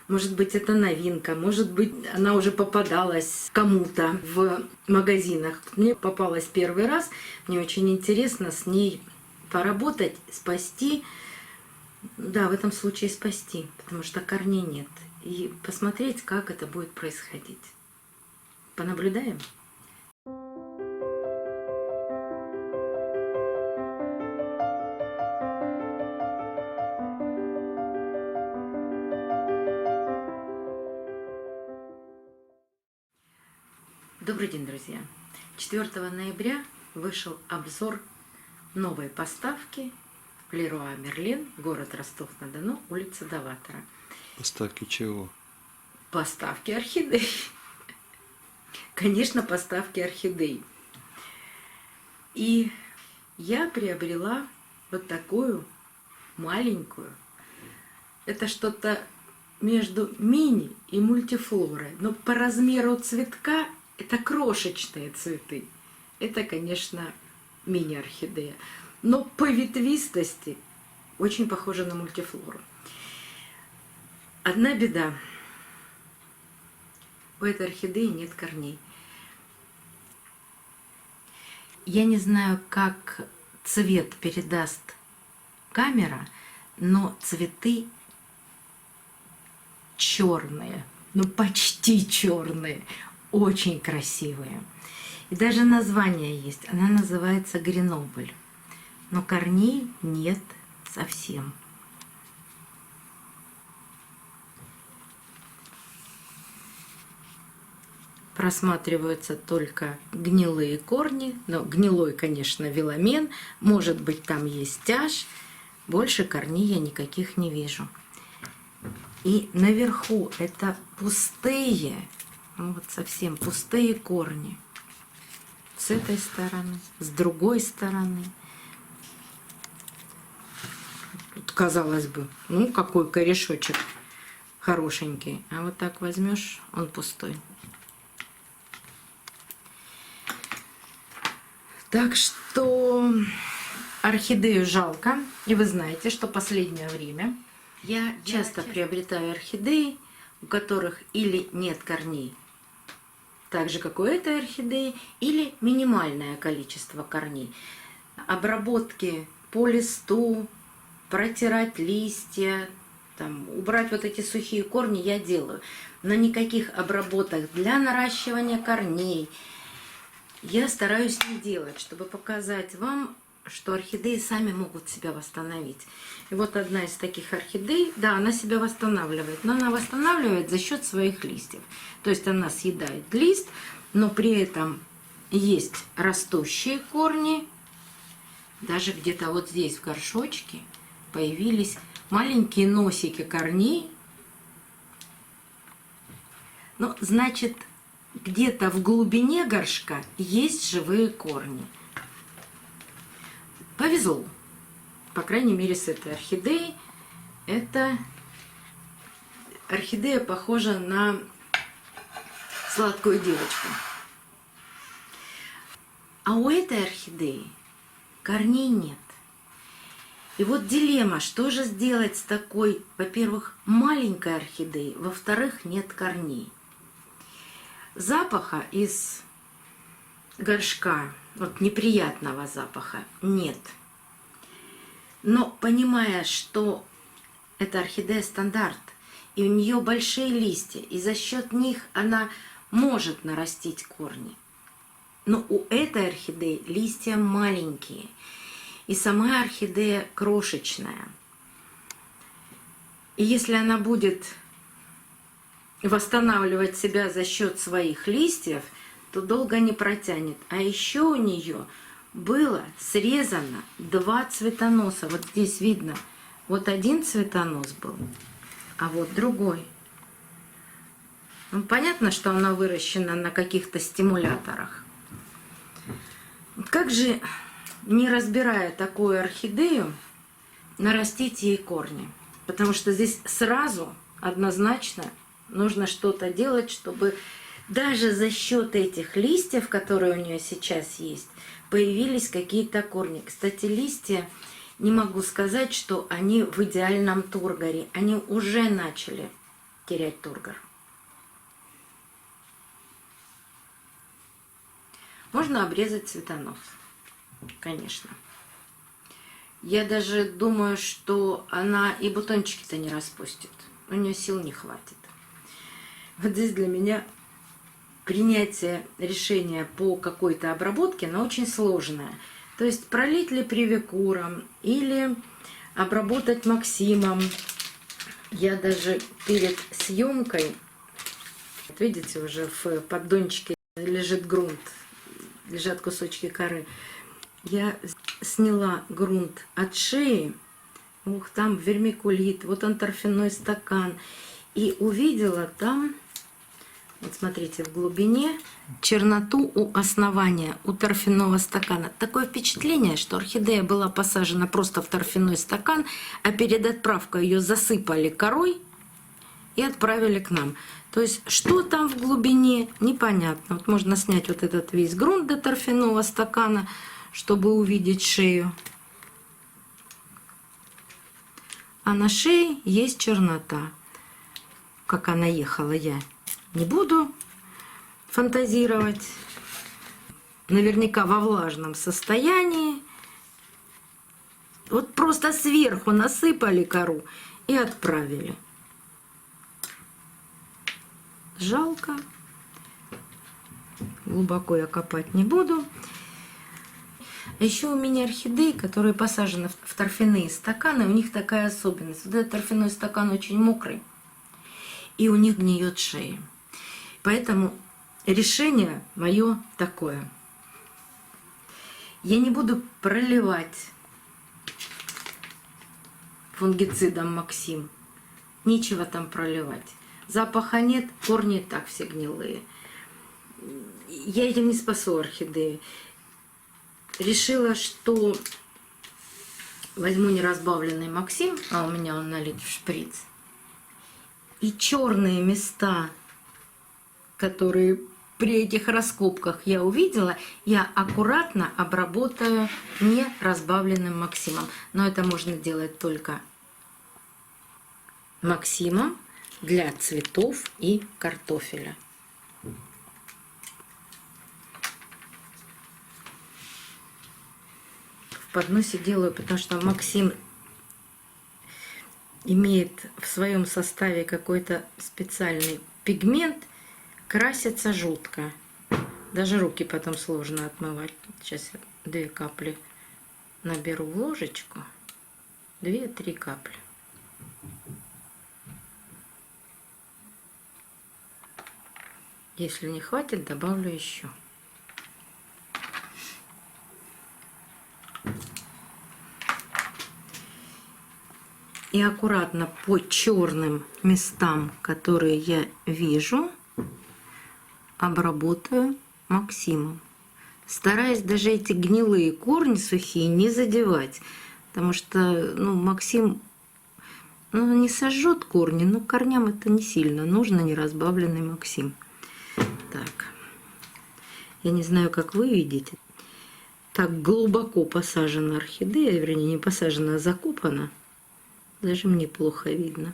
Может быть, это новинка, может быть, она уже попадалась кому-то в магазинах. Мне попалась первый раз, мне очень интересно с ней поработать, спасти. Да, в этом случае спасти, потому что корней нет. И посмотреть, как это будет происходить. Понаблюдаем? Добрый день, друзья! 4 ноября вышел обзор новой поставки в Леруа Мерлен, город Ростов-на-Дону, улица Доватора. Поставки чего? Поставки орхидей. Конечно, поставки орхидей. И я приобрела вот такую маленькую. Это что-то между мини и мультифлорой. Но по размеру цветка это крошечные цветы. Это, конечно, мини-орхидея. Но по ветвистости очень похожа на мультифлору. Одна беда. У этой орхидеи нет корней. Я не знаю, как цвет передаст камера, но цветы черные, ну почти черные, очень красивые. И даже название есть, она называется Гренобль, но корней нет совсем. Просматриваются только гнилые корни, но гнилой, конечно, веломен, может быть, там есть тяж, больше корней я никаких не вижу. И наверху это пустые, вот совсем пустые корни. С этой стороны, с другой стороны. Тут, казалось бы, ну какой корешочек хорошенький, а вот так возьмешь, он пустой. Так что орхидею жалко. И вы знаете, что последнее время я часто приобретаю орхидеи, у которых или нет корней, так же, как у этой орхидеи, или минимальное количество корней. Обработки по листу, протирать листья, там, убрать вот эти сухие корни я делаю. Но никаких обработок для наращивания корней я стараюсь не делать, чтобы показать вам, что орхидеи сами могут себя восстановить. И вот одна из таких орхидей, да, она себя восстанавливает, но она восстанавливает за счет своих листьев. То есть она съедает лист, но при этом есть растущие корни. Даже где-то вот здесь в горшочке появились маленькие носики корней. Ну, значит, где-то в глубине горшка есть живые корни. Повезло. По крайней мере, с этой орхидеей. Эта орхидея похожа на сладкую девочку. А у этой орхидеи корней нет. И вот дилемма, что же сделать с такой, во-первых, маленькой орхидеей, во-вторых, нет корней. Запаха из горшка, вот неприятного запаха, нет. Но понимая, что это орхидея стандарт, и у нее большие листья, и за счет них она может нарастить корни. Но у этой орхидеи листья маленькие, и сама орхидея крошечная. И если она будет восстанавливать себя за счет своих листьев, то долго не протянет. А еще у нее было срезано 2 цветоноса. Вот здесь видно, вот один цветонос был, а вот другой. Ну, понятно, что она выращена на каких-то стимуляторах. Как же, не разбирая такую орхидею, нарастить ей корни? Потому что здесь сразу однозначно нужно что-то делать, чтобы даже за счет этих листьев, которые у нее сейчас есть, появились какие-то корни. Кстати, листья, не могу сказать, что они в идеальном тургоре. Они уже начали терять тургор. Можно обрезать цветонос, конечно. Я даже думаю, что она и бутончики-то не распустит. У нее сил не хватит. Вот здесь для меня принятие решения по какой-то обработке, оно очень сложное. То есть пролить ли привикуром или обработать Максимом. Я даже перед съемкой, вот видите, уже в поддончике лежит грунт, лежат кусочки коры. Я сняла грунт от шеи, ух, там вермикулит, вот он торфяной стакан, и увидела там, вот смотрите, в глубине черноту у основания, у торфяного стакана. Такое впечатление, что орхидея была посажена просто в торфяной стакан, а перед отправкой ее засыпали корой и отправили к нам. То есть, что там в глубине, непонятно. Вот можно снять вот этот весь грунт до торфяного стакана, чтобы увидеть шею. А на шее есть чернота. Как она ехала, я не буду фантазировать. Наверняка во влажном состоянии. Вот просто сверху насыпали кору и отправили. Жалко. Глубоко я копать не буду. Еще у меня орхидеи, которые посажены в торфяные стаканы, у них такая особенность. Вот этот торфяной стакан очень мокрый, и у них гниет шея. Поэтому решение мое такое. Я не буду проливать фунгицидом Максим. Нечего там проливать. Запаха нет, корни и так все гнилые. Я этим не спасу орхидеи. Решила, что возьму неразбавленный Максим, а у меня он налит в шприц. И черные места, которые при этих раскопках я увидела, я аккуратно обработаю неразбавленным Максимом. Но это можно делать только Максимом для цветов и картофеля. В подносе делаю, потому что Максим имеет в своем составе какой-то специальный пигмент, красится жутко. Даже руки потом сложно отмывать. Сейчас я 2 капли наберу в ложечку. 2-3 капли. Если не хватит, добавлю еще. И аккуратно по черным местам, которые я вижу, обработаю Максимом. Стараюсь даже эти гнилые корни сухие не задевать, потому что Максим не сожжет корни, но корням это не сильно нужно, неразбавленный Максим. Так, я не знаю, как вы видите, так глубоко посажена орхидея, вернее, не посажена, а закопана. Даже мне плохо видно.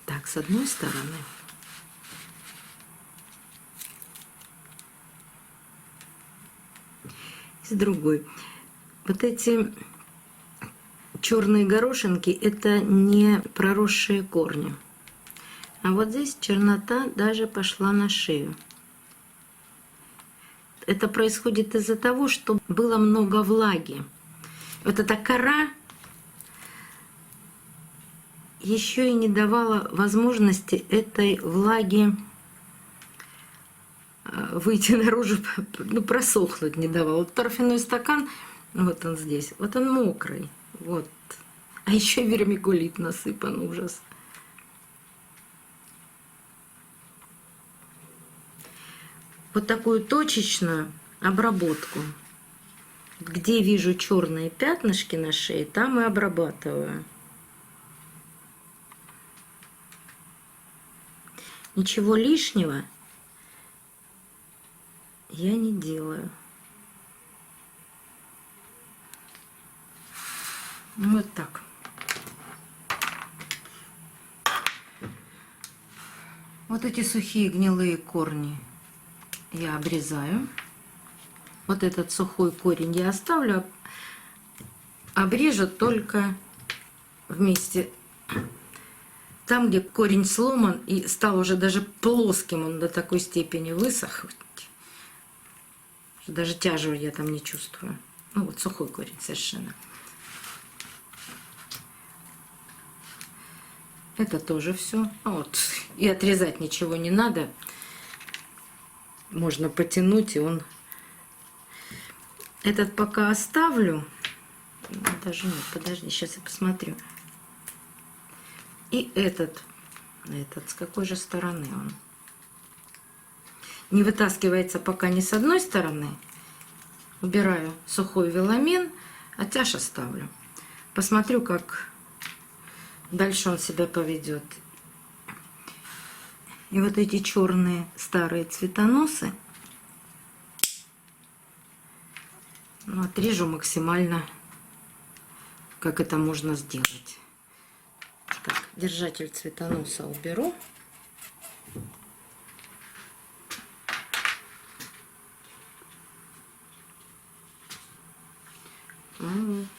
Так, с одной стороны. С другой. Вот эти черные горошинки, это не проросшие корни. А вот здесь чернота даже пошла на шею. Это происходит из-за того, что было много влаги. Вот эта кора еще и не давала возможности этой влаги выйти наружу, просохнуть не давала. Вот торфяной стакан, вот он здесь, вот он мокрый, вот. А еще вермикулит насыпан, ужас. Вот такую точечную обработку. Где вижу черные пятнышки на шее, там и обрабатываю. Ничего лишнего я не делаю. Вот так. Вот эти сухие гнилые корни я обрезаю. Вот этот сухой корень я оставлю, обрежу только вместе там, где корень сломан и стал уже даже плоским, он до такой степени высох, что даже тяжу я там не чувствую. Ну вот сухой корень совершенно. Это тоже все. Вот. И отрезать ничего не надо. Можно потянуть, и он... Этот пока оставлю. Даже нет, подожди, сейчас я посмотрю. И этот, с какой же стороны он? Не вытаскивается пока ни с одной стороны. Убираю сухой веломен, а тяж оставлю. Посмотрю, как дальше он себя поведет. И вот эти черные старые цветоносы отрежу максимально, как это можно сделать. Так, держатель цветоноса уберу.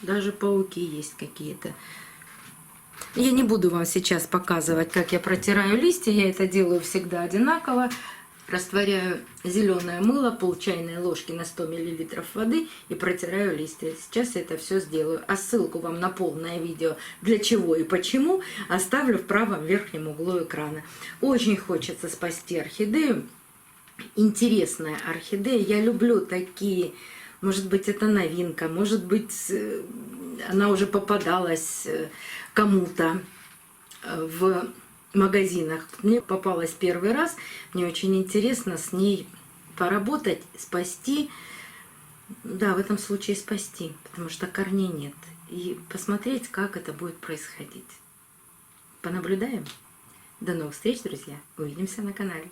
Даже пауки есть какие-то. Я не буду вам сейчас показывать, как я протираю листья. Я это делаю всегда одинаково. Растворяю зеленое мыло, пол чайной ложки на 100 мл воды и протираю листья. Сейчас я это все сделаю. А ссылку вам на полное видео, для чего и почему, оставлю в правом верхнем углу экрана. Очень хочется спасти орхидею. Интересная орхидея. Я люблю такие. Может быть, это новинка, может быть, она уже попадалась кому-то в магазинах. Мне попалась первый раз, мне очень интересно с ней поработать, спасти. Да, в этом случае спасти, потому что корней нет. И посмотреть, как это будет происходить. Понаблюдаем. До новых встреч, друзья. Увидимся на канале.